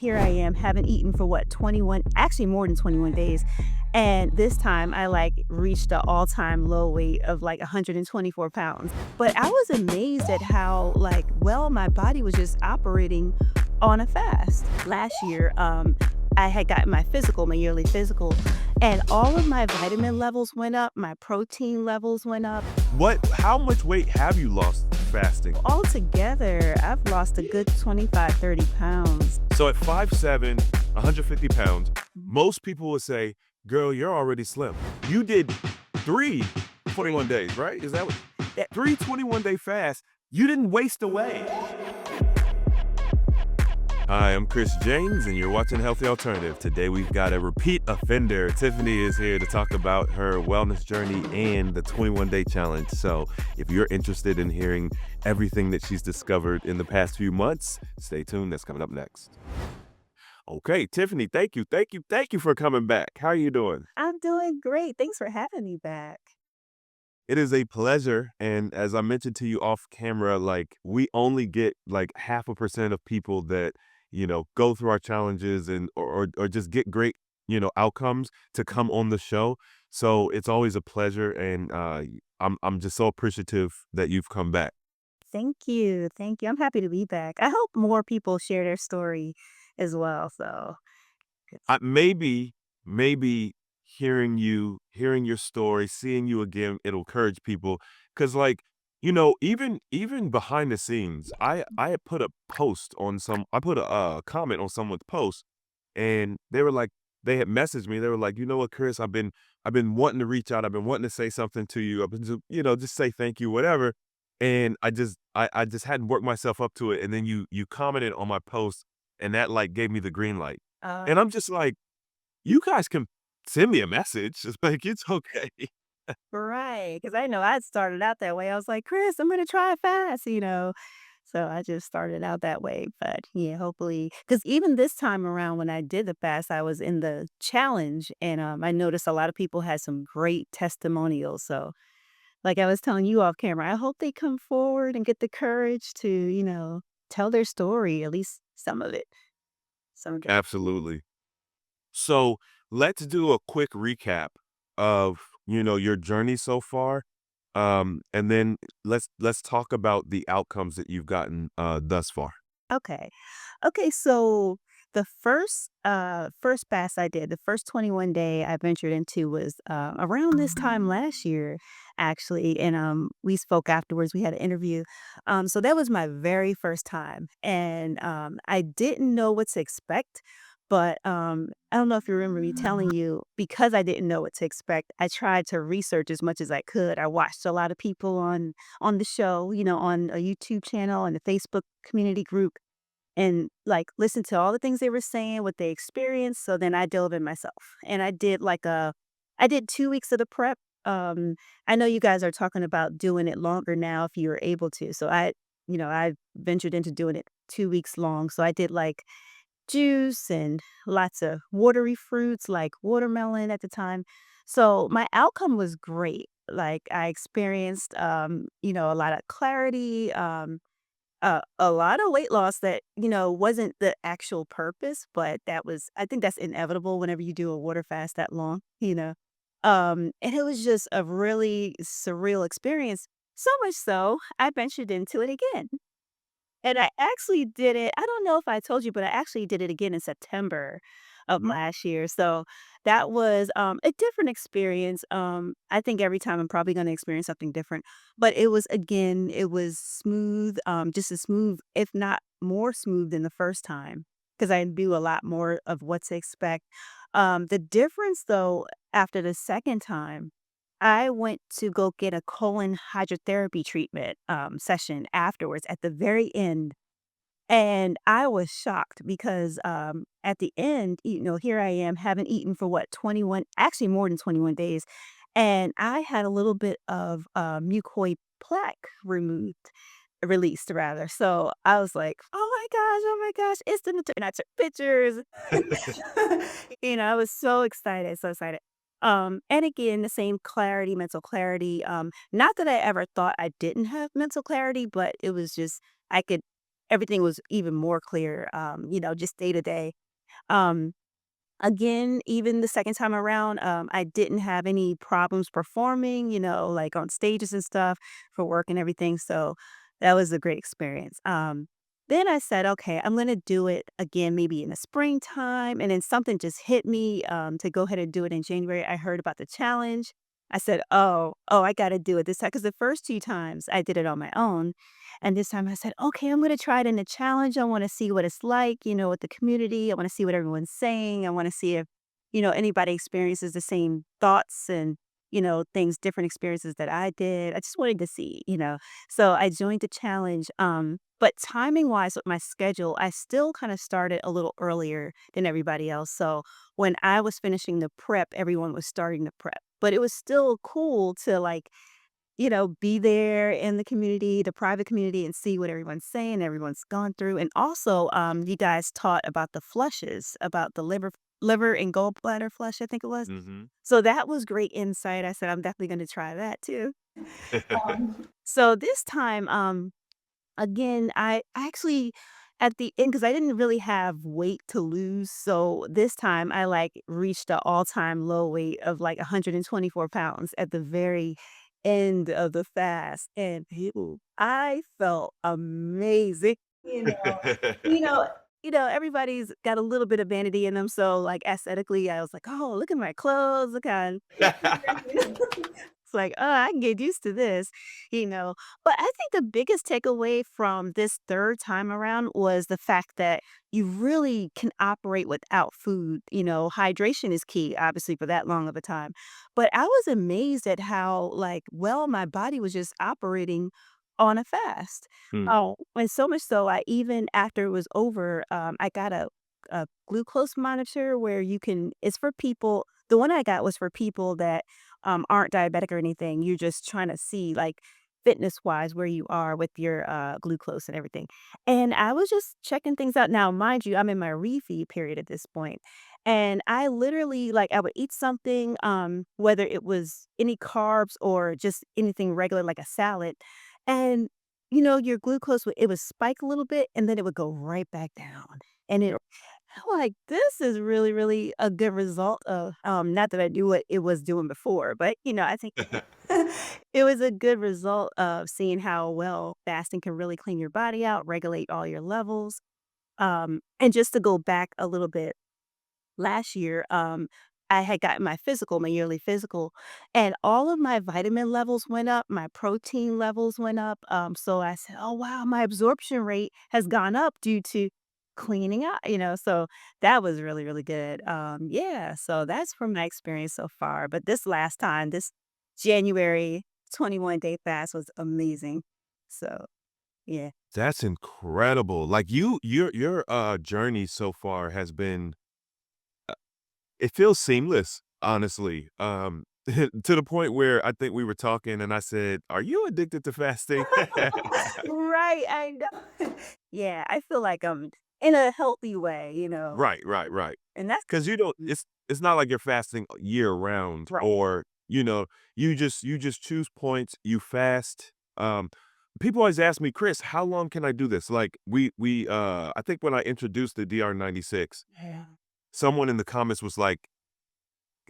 Here I am, haven't eaten for what, 21, actually more than 21 days. And this time I like reached the all-time low weight of like 124 pounds. But I was amazed at how like well my body was just operating on a fast. Last year, I had gotten my physical, my yearly physical, and all of my vitamin levels went up, my protein levels went up. How much weight have you lost fasting? Altogether, I've lost a good 25, 30 pounds. So at 5'7", 150 pounds, most people would say, girl, you're already slim. You did 3 21 days, right? Is that what? That- 3 21-day fast. You didn't waste away. Hi, I'm Chris James, and you're watching Healthy Alternative. Today we've got a repeat offender. Tiffany is here to talk about her wellness journey and the 21-day challenge. So if you're interested in hearing everything that she's discovered in the past few months, stay tuned. That's coming up next. Okay, Tiffany, thank you for coming back. How are you doing? I'm doing great. Thanks for having me back. It is a pleasure. And as I mentioned to you off camera, like we only get like 0.5% of people that, go through our challenges and or just get great, outcomes to come on the show. So it's always a pleasure. And I'm just so appreciative that you've come back. Thank you. Thank you. I'm happy to be back. I hope more people share their story as well. So, it's- Maybe hearing your story, seeing you again, it'll encourage people. Cause like, even behind the scenes, I had put a post on I put a comment on someone's post, and they had messaged me. They were like, you know what, Chris, I've been wanting to reach out. I've been wanting to say something to you. I've been, just say thank you, whatever. And I just hadn't worked myself up to it. And then you commented on my post, and that like gave me the green light. uh, And I'm just like, you guys can send me a message. It's like, it's okay. right. Because I know I started out that way. I was like, Chris, I'm going to try fast. So I just started out that way. But yeah, hopefully, because even this time around when I did the fast, I was in the challenge and I noticed a lot of people had some great testimonials. So, like I was telling you off camera, I hope they come forward and get the courage to, tell their story, at least some of it. Some of it. Absolutely. So let's do a quick recap of, your journey so far. And then let's talk about the outcomes that you've gotten thus far. Okay. Okay, so the first fast I did, the first 21 day I ventured into was around this time last year, actually. And we spoke afterwards. We had an interview. So that was my very first time. And I didn't know what to expect. But I don't know if you remember me telling you, because I didn't know what to expect, I tried to research as much as I could. I watched a lot of people on the show, on a YouTube channel and a Facebook community group and like listen to all the things they were saying, what they experienced. So then I dove in myself and I did 2 weeks of the prep. I know you guys are talking about doing it longer now if you're able to. So I ventured into doing it 2 weeks long. So I did like juice and lots of watery fruits like watermelon at the time. So my outcome was great. Like I experienced, a lot of clarity, a lot of weight loss that, wasn't the actual purpose, but I think that's inevitable whenever you do a water fast that long. And it was just a really surreal experience. So much so, I ventured into it again. And I actually did it. I don't know if I told you, but I actually did it again in September of last year. So that was a different experience. I think every time I'm probably going to experience something different, but it was smooth, just as smooth, if not more smooth than the first time, because I knew a lot more of what to expect. The difference, though, after the second time, I went to go get a colon hydrotherapy treatment session afterwards at the very end. And I was shocked because at the end, here I am, haven't eaten for what, 21, actually more than 21 days. And I had a little bit of mucoid plaque released rather. So I was like, oh my gosh, it's the and I took pictures. I was so excited, so excited. And again, the same clarity, mental clarity. Not that I ever thought I didn't have mental clarity, but it was just I could everything was even more clear, just day to day. Um, Again, even the second time around, I didn't have any problems performing, like on stages and stuff for work and everything. So that was a great experience. Then I said, okay, I'm going to do it again, maybe in the springtime. And then something just hit me to go ahead and do it in January. I heard about the challenge. I said, oh, I got to do it this time. Because the first two times I did it on my own. And this time I said, okay, I'm going to try it in a challenge. I want to see what it's like, with the community. I want to see what everyone's saying. I want to see if, anybody experiences the same thoughts and, things, different experiences that I did. I just wanted to see. So I joined the challenge. But timing wise with my schedule, I still kind of started a little earlier than everybody else. So when I was finishing the prep, everyone was starting the prep. But it was still cool to be there in the community, the private community, and see what everyone's saying, everyone's gone through. And also, you guys taught about the flushes, about the liver and gallbladder flush, I think it was. Mhm. So that was great insight. I said, I'm definitely going to try that too. So this time, again, I actually at the end, because I didn't really have weight to lose, so this time I, reached the all-time low weight of, 124 pounds at the very end of the fast, and I felt amazing, you know? You know everybody's got a little bit of vanity in them, so, aesthetically, I was like, "Oh, look at my clothes, look how it's like, "Oh, I can get used to this," you know? But I think the biggest takeaway from this 3rd time around was the fact that you really can operate without food, hydration is key, obviously, for that long of a time. But I was amazed at how, well my body was just operating on a fast. Mm. Oh, and so much so, I even after it was over, I got a glucose monitor where you can it's for people the one I got was for people that aren't diabetic or anything. You're just trying to see, fitness-wise, where you are with your, glucose and everything. And I was just checking things out. Now, mind you, I'm in my refeed period at this point, and I literally I would eat something, whether it was any carbs or just anything regular like a salad, and, your glucose would spike a little bit, and then it would go right back down. And I'm like, "This is really, really a good result of" not that I knew what it was doing before, but, I think it was a good result of seeing how well fasting can really clean your body out, regulate all your levels. And just to go back a little bit last year, I had gotten my physical, my yearly physical, and all of my vitamin levels went up, my protein levels went up. So I said, "Oh wow, my absorption rate has gone up due to cleaning out." So that was really, really good. Yeah, so that's from my experience so far. But this last time, this January 21-day fast was amazing. So yeah. That's incredible. Like, your journey so far has been it feels seamless, honestly, to the point where I think we were talking and I said, "Are you addicted to fasting?" Right, I know. Yeah, I feel like I'm in a healthy way, Right, right, right. and that's 'Cause you don't it's not like you're fasting year round right. or, you just choose points, you fast. People always ask me, "Chris, how long can I do this?" Like, I think when I introduced the DR96, Yeah. someone in the comments was like,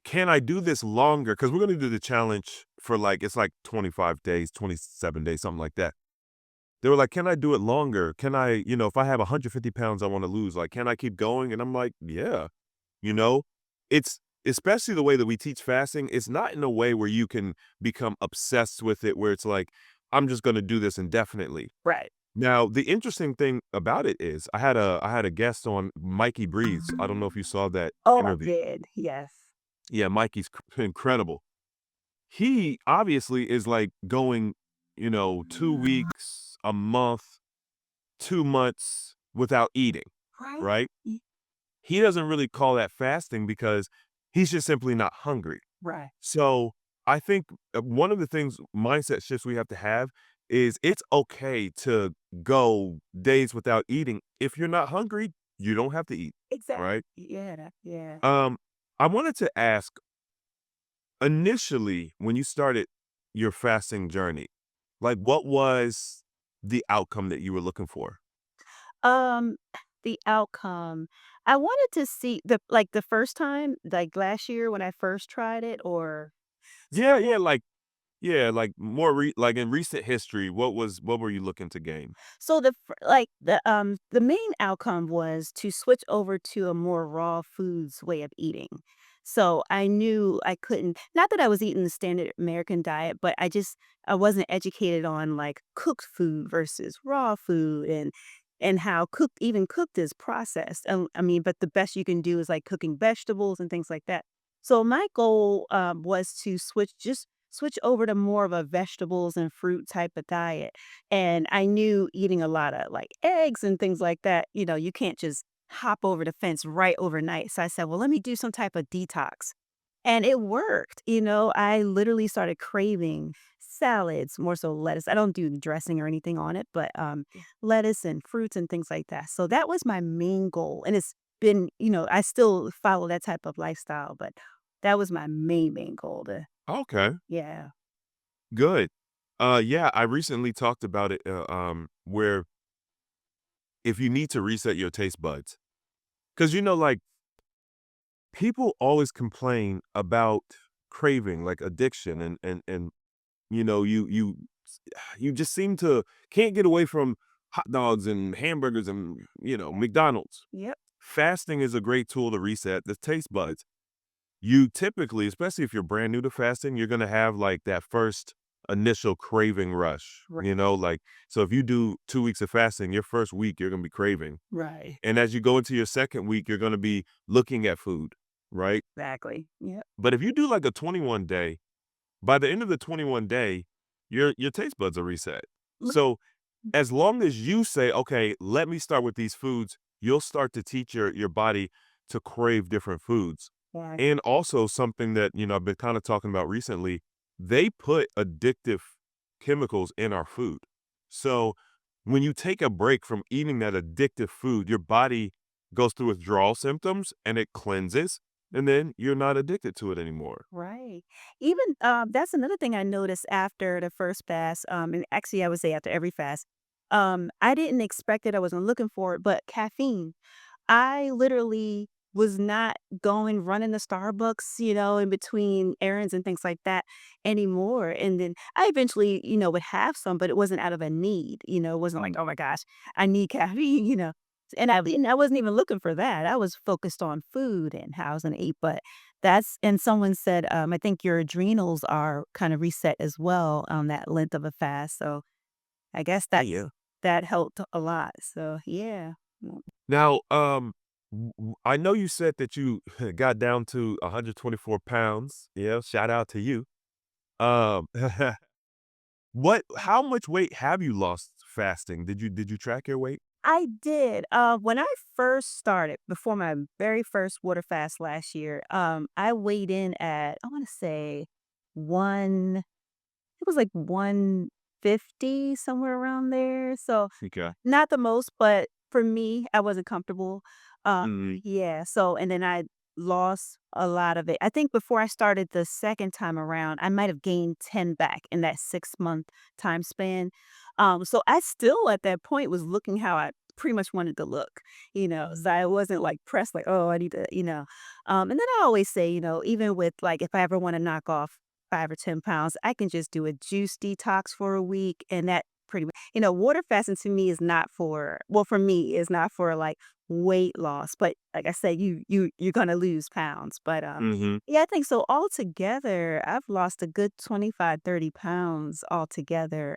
"Can I do this longer?" Because 'Cause we're gonna do the challenge for, it's like 25 days, 27 days, something like that. They were like, "Can I do it longer? Can I, if I have 150 pounds I wanna lose, like, can I keep going?" And I'm like, "Yeah." You know? It's especially the way that we teach fasting, it's not in a way where you can become obsessed with it, where it's like, "I'm just gonna do this indefinitely." Right. Now, the interesting thing about it is I had a guest on, Mikey Breeze. I don't know if you saw that Oh, I interview. did, yes. Yeah, Mikey's incredible. He obviously is, like, going, 2 weeks, a month, 2 months without eating, Right? right? Y He doesn't really call that fasting because he's just simply not hungry. right. So, I think, one of the things mindset shifts we have to have is it's okay to go days without eating. If you're not hungry, you don't have to eat, Exactly. right? Yeah, yeah. Um, I wanted to ask, initially, when you started your fasting journey, like, what was the outcome that you were looking for? Um, the outcome, I wanted to see the first time, like, last year when I first tried it or Yeah, yeah, like more like in recent history, what were you looking to gain? so the main outcome was to switch over to a more raw foods way of eating. So I knew I couldn't not that I was eating the standard American diet, but I wasn't educated on like cooked food versus raw food and how cooked is processed. I mean, but the best you can do is like cooking vegetables and things like that. So my goal was to switch over to more of a vegetables and fruit type of diet and I knew eating a lot of, like, eggs and things like that, you can't just hop over the fence right overnight. So I said, "Well, let me do some type of detox." And it worked, I literally started craving salads, more so lettuce. I don't do dressing or anything on it, but, lettuce and fruits and things like that. So that was my main goal, and it's been I still follow that type of lifestyle, but that was my main goal to Okay, yeah. good. Yeah, I recently talked about it, where if you need to reset your taste buds, because like people always complain about craving, like addiction, and you just seem to can't get away from hot dogs and hamburgers and McDonald's. Yep. Fasting is a great tool to reset the taste buds. You typically, especially if you're brand new to fasting, you're gonna have like that first initial craving rush. Right. Like so if you do 2 weeks of fasting, your first week you're gonna be craving. Right. And as you go into your second week, you're gonna be looking at food, right? Exactly. Yep. But if you do like a 21 day, by the end of the 21 day, your taste buds are reset. So as long as you say, okay, let me start with these foods, you'll start to teach your body to crave different foods. Yeah. And also something that, I've been kind of talking about recently, they put addictive chemicals in our food. So when you take a break from eating that addictive food, your body goes through withdrawal symptoms and it cleanses, and then you're not addicted to it anymore. Right. Even, that's another thing I noticed after the first fast, and actually I would say after every fast. I didn't expect it, I wasn't looking for it, but caffeine. I literally was not going running to Starbucks, in between errands and things like that anymore. And then I eventually, would have some, but it wasn't out of a need. It wasn't like, oh my gosh, I need caffeine, and I wasn't even looking for that. I was focused on food and how I was gonna eat. But and someone said, I think your adrenals are kind of reset as well on that length of a fast. So I guess Yeah. that helped a lot. So yeah. Now, I know you said that you got down to 124 pounds. Yeah, shout out to you. Um, how much weight have you lost fasting? Did you track your weight? I did. When I first started, before my very first water fast last year, I weighed in at I want to say one. It was like 150 somewhere around there. So Okay. not the most, but for me, I wasn't comfortable. Mhm. Yeah, so and then I lost a lot of it. I think before I started the second time around, I might have gained 10 back in that 6-month time span. So I still at that point was looking how I pretty much wanted to look, so I wasn't like pressed like, oh, I need to. And then I always say, even with like if I ever want to knock off 5 or 10 pounds, I can just do a juice detox for a week and that pretty much water fasting to me is not for me, is not for, like, weight loss, but like I said, you're gonna lose pounds, but, Mhm. yeah, I think so altogether, I've lost a good 25, 30 pounds altogether,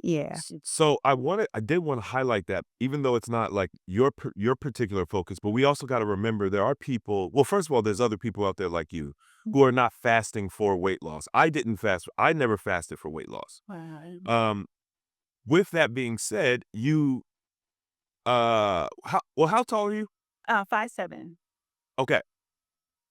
yeah. So I did want to highlight that even though it's not like your particular focus, but we also got to remember there are people. Well, first of all, there's other people out there like you who are not fasting for weight loss. I didn't fast. I never fasted for weight loss. Wow. Um, with that being said, how tall are you? 5'7". Okay.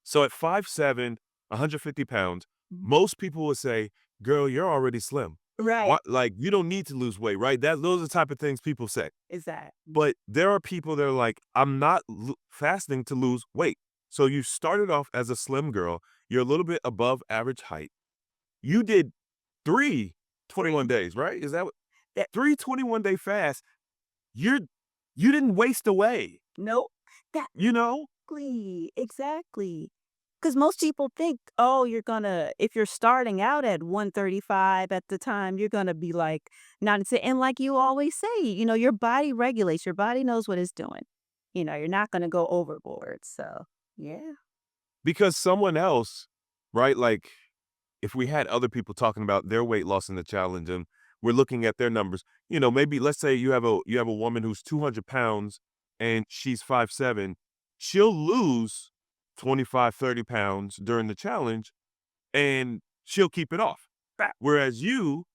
So at 5'7", 150 pounds, Mhm. most people would say, "Girl, you're already slim. Right. What like you don't need to lose weight," right? Those are the type of things people say. Is that But there are people that are like, "I'm not fasting to lose weight." So you started off as a slim girl. You're a little bit above average height. You did 3 21 free? days, right? Is that what That 3 21-day fasts? You're You didn't waste away, Nope. That you know? exactly. Because most people think, "Oh, you're gonna if you're starting out at 135 at the time, you're gonna be, like, not insa" and like you always say, your body regulates, your body knows what it's doing. You're not gonna go overboard, so yeah. Because someone else, right, like, if we had other people talking about their weight loss in the challenge and we're looking at their numbers, maybe let's say you have a woman who's 200 pounds and she's 5'7", she'll lose 25, 30 pounds during the challenge and she'll keep it off. Right, Whereas you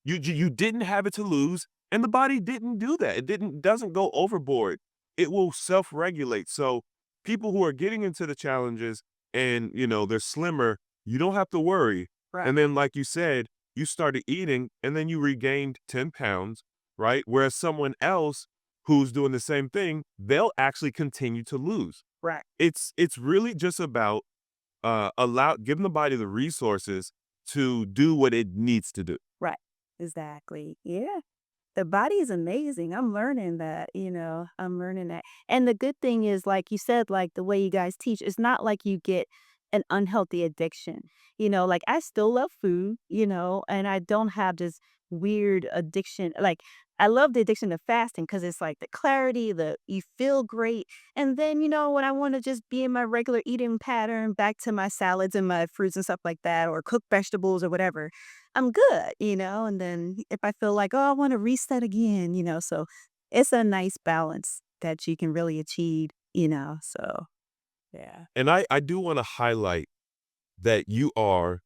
didn't have it to lose, and the body didn't do that. It doesn't go overboard. It will self-regulate. So people who are getting into the challenges and, they're slimmer, you don't have to worry. right, And then, like you said, you started eating and then you regained 10 pounds, right? Whereas someone else who's doing the same thing, they'll actually continue to lose. right, It's really just about giving the body the resources to do what it needs to do. right. Exactly, yeah. The body is amazing. I'm learning that, I'm learning that. And the good thing is, like you said, like the way you guys teach, it's not like you get an unhealthy addiction. Like I still love food, and I don't have this weird addiction. Like I love the addiction to fasting because it's like the clarity, the you feel great. And then, when I want to just be in my regular eating pattern, back to my salads and my fruits and stuff like that, or cook vegetables or whatever, I'm good, and then if I feel like, "Oh, I wanna reset again," so it's a nice balance that you can really achieve, so yeah. And I do wanna highlight that you are,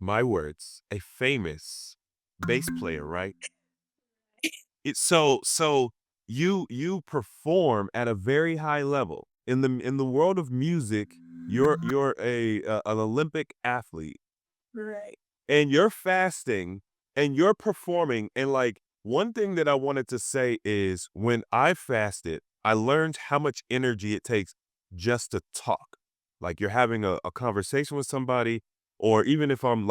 my words, a famous bass player, right? So you perform at a very high level. In the world of music, you're an Olympic athlete. Right. And you're fasting and you're performing. And like one thing that I wanted to say is when I fasted, I learned how much energy it takes just to talk. Like you're having a conversation with somebody, or even if I'm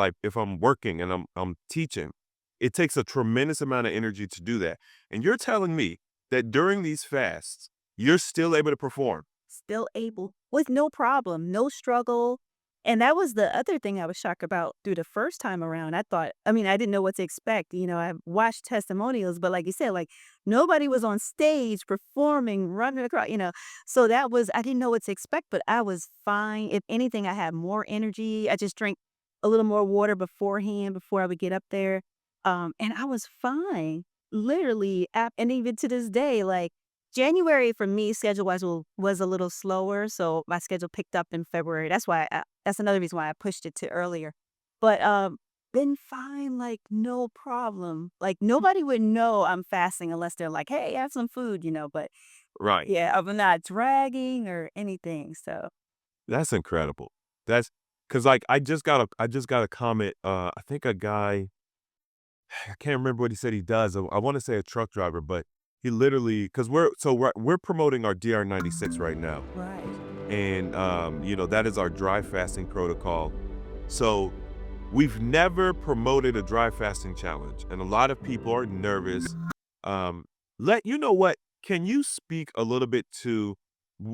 working and I'm teaching, it takes a tremendous amount of energy to do that. And you're telling me that during these fasts, you're still able to perform. Still able with no problem, no struggle, and that was the other thing I was shocked about through the first time around. I didn't know what to expect, I watched testimonials, but like you said, like, nobody was on stage performing, running across, so that was I didn't know what to expect, but I was fine. If anything, I had more energy. I just drank a little more water beforehand before I would get up there, and I was fine. Literally, and even to this day, like, January for me schedule-wise was a little slower, so my schedule picked up in February. That's another reason why I pushed it to earlier. But, been fine, like, no problem. Like, nobody would know I'm fasting unless they're like, "Hey, have some food," but Right. yeah, I'm not dragging or anything, so That's incredible. That's because like I just got a comment. I think a guy, I can't remember what he said he does. I want to say a truck driver, but he literally because we're promoting our DR96 right now, right. and that is our dry fasting protocol. So we've never promoted a dry fasting challenge, and a lot of people are nervous. Um, you know what? Can you speak a little bit to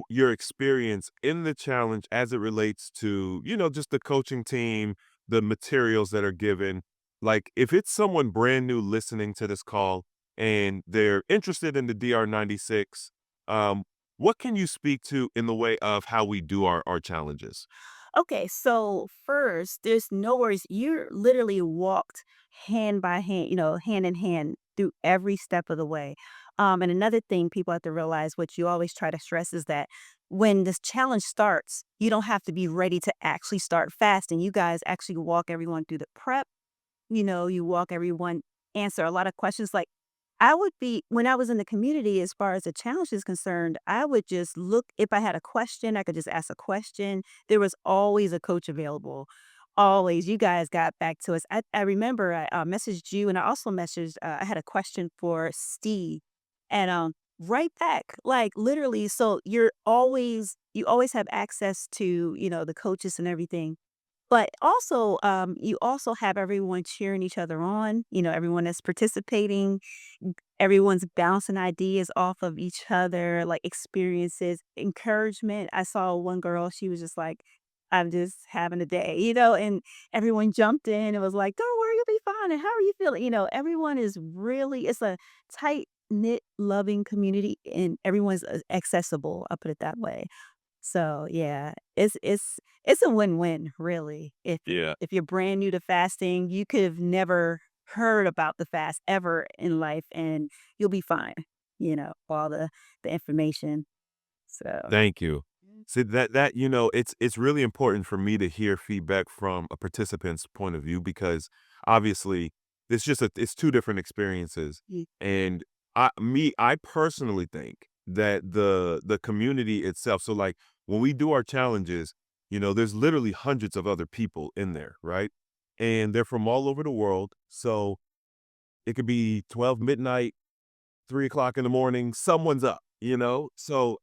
your experience in the challenge as it relates to, just the coaching team, the materials that are given? Like, if it's someone brand new listening to this call and they're interested in the DR96, um, what can you speak to in the way of how we do our challenges? Okay, so first, there's no worries. You're literally walked hand by hand, hand in hand through every step of the way. And another thing people have to realize, which you always try to stress, is that when this challenge starts, you don't have to be ready to actually start fasting. You guys actually walk everyone through the prep. You walk everyone, answer a lot of questions. Like I would be when I was in the community, as far as the challenge is concerned, I would just look if I had a question, I could just ask a question. There was always a coach available. Always. You guys got back to us. I remember I messaged you and I also messaged, I had a question for Steve and right back. Like literally, so you always have access to, the coaches and everything. But also, you also have everyone cheering each other on, everyone that's participating, everyone's bouncing ideas off of each other, like experiences, encouragement. I saw one girl, she was just like, "I'm just having a day," and everyone jumped in and was like, "Don't worry, you'll be fine, and how are you feeling?" Everyone is really it's a tight-knit, loving community, and everyone's accessible, I'll put it that way. So, yeah, it's a win-win, really. Yeah. If you're brand new to fasting, you could have never heard about the fast ever in life, and you'll be fine, all the information. So Thank you. See it's really important for me to hear feedback from a participant's point of view because obviously it's two different experiences. Ye And I personally think that the community itself, so like when we do our challenges, there's literally hundreds of other people in there, right? And they're from all over the world. So it could be 12 midnight, 3 o'clock in the morning, someone's up. So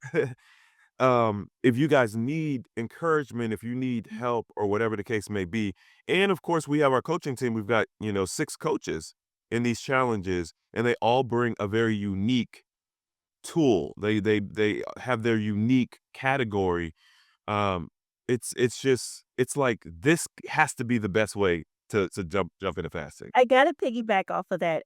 if you guys need encouragement, if you need help or whatever the case may be. And of course, we have our coaching team. We've got, 6 coaches in these challenges, and they all bring a very unique tool. They have their unique category. Um, it's like this has to be the best way to jump into fasting. I gotta piggyback off of that.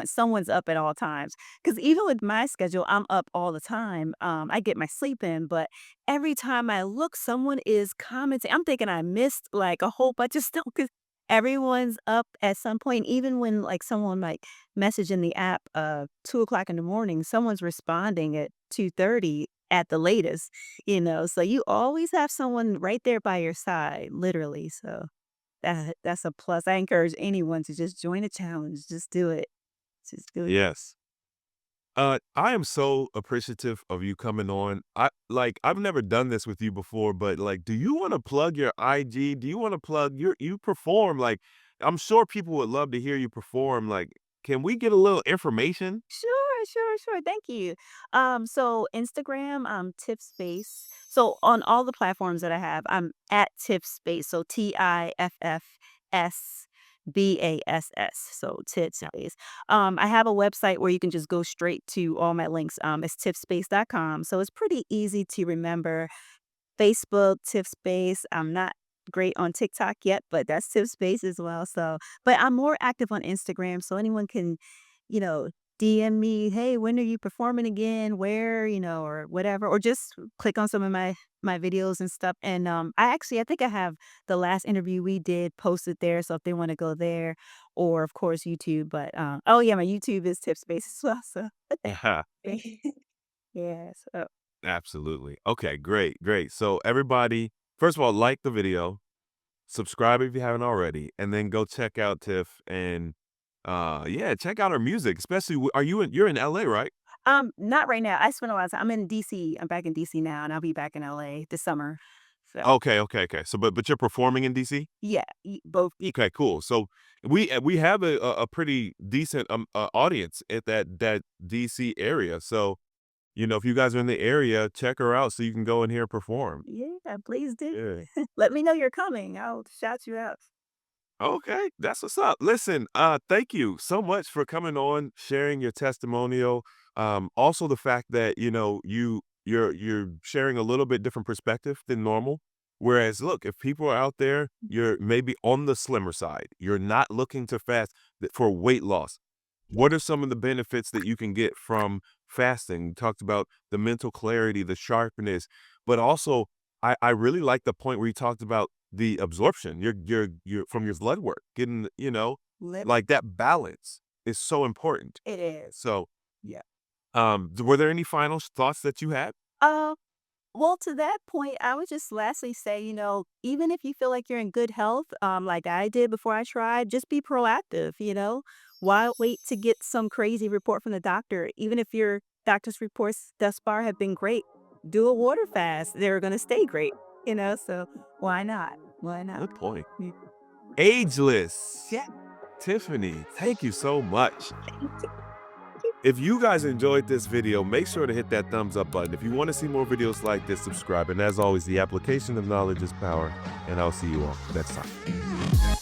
Someone's up at all times. Because even with my schedule, I'm up all the time. I get my sleep in, but every time I look, someone is commenting. I'm thinking I missed like a whole bunch of stuff because everyone's up at some point. Even when like someone like message in the app 2 o'clock in the morning, someone's responding at 2:30 at the latest, So you always have someone right there by your side, literally. So that's a plus. I encourage anyone to just join a challenge. Just do it. Just do it. Yes. I am so appreciative of you coming on. I've never done this with you before, but like, do you want to plug your IG? Do you want to plug you perform? Like, I'm sure people would love to hear you perform. Like, can we get a little information? Sure, sure, sure. Thank you. So Instagram, Tip Space. So on all the platforms that I have, I'm at Tip Space. So TIFFSBASS. So Tip Yeah. Space. I have a website where you can just go straight to all my links. It's tipspace.com. So it's pretty easy to remember. Facebook, Tiff Space. I'm not great on TikTok yet, but that's Tiff Space as well. So, but I'm more active on Instagram, so anyone can, you know, DM me, "Hey, when are you performing again? Where?" Or whatever, or just click on some of my videos and stuff. And I think I have the last interview we did posted there, so if they want to go there, or of course YouTube. But oh yeah, my YouTube is Tiff Space as well. So yeah, so Absolutely. Okay, great, great. So everybody, first of all, like the video, subscribe if you haven't already, and then go check out Tiff and yeah, check out her music, especially you're in LA, right? Not right now. I spent a lot of time I'm in DC. I'm back in DC now, and I'll be back in LA this summer. So, Okay, okay, okay. So but you're performing in DC? yeah, both. Okay, cool. So we have a pretty decent audience at that DC area. So, if you guys are in the area, check her out so you can go in here and perform. Yeah, please do. Yeah. Let me know you're coming. I'll shout you out. Okay, that's what's up. Listen, thank you so much for coming on, sharing your testimonial. Also the fact that, you're sharing a little bit different perspective than normal. Whereas, look, if people are out there, you're maybe on the slimmer side, you're not looking to fast for weight loss. What are some of the benefits that you can get from fasting? You talked about the mental clarity, the sharpness, but also I really like the point where you talked about the absorption. You're from your blood work, getting, Let like that balance is so important. it is. So, Yeah. were there any final thoughts that you had? Uh, well, to that point, I would just lastly say, even if you feel like you're in good health, like I did before I tried, just be proactive. Why wait to get some crazy report from the doctor? Even if your doctor's reports thus far have been great, do a water fast. They're going to stay great. So why not? Why not? Good point. Mm. Ageless. Yeah. Tiffany, thank you so much. Thank you. If you guys enjoyed this video, make sure to hit that thumbs up button. If you want to see more videos like this, subscribe. And as always, the application of knowledge is power. And I'll see you all next time.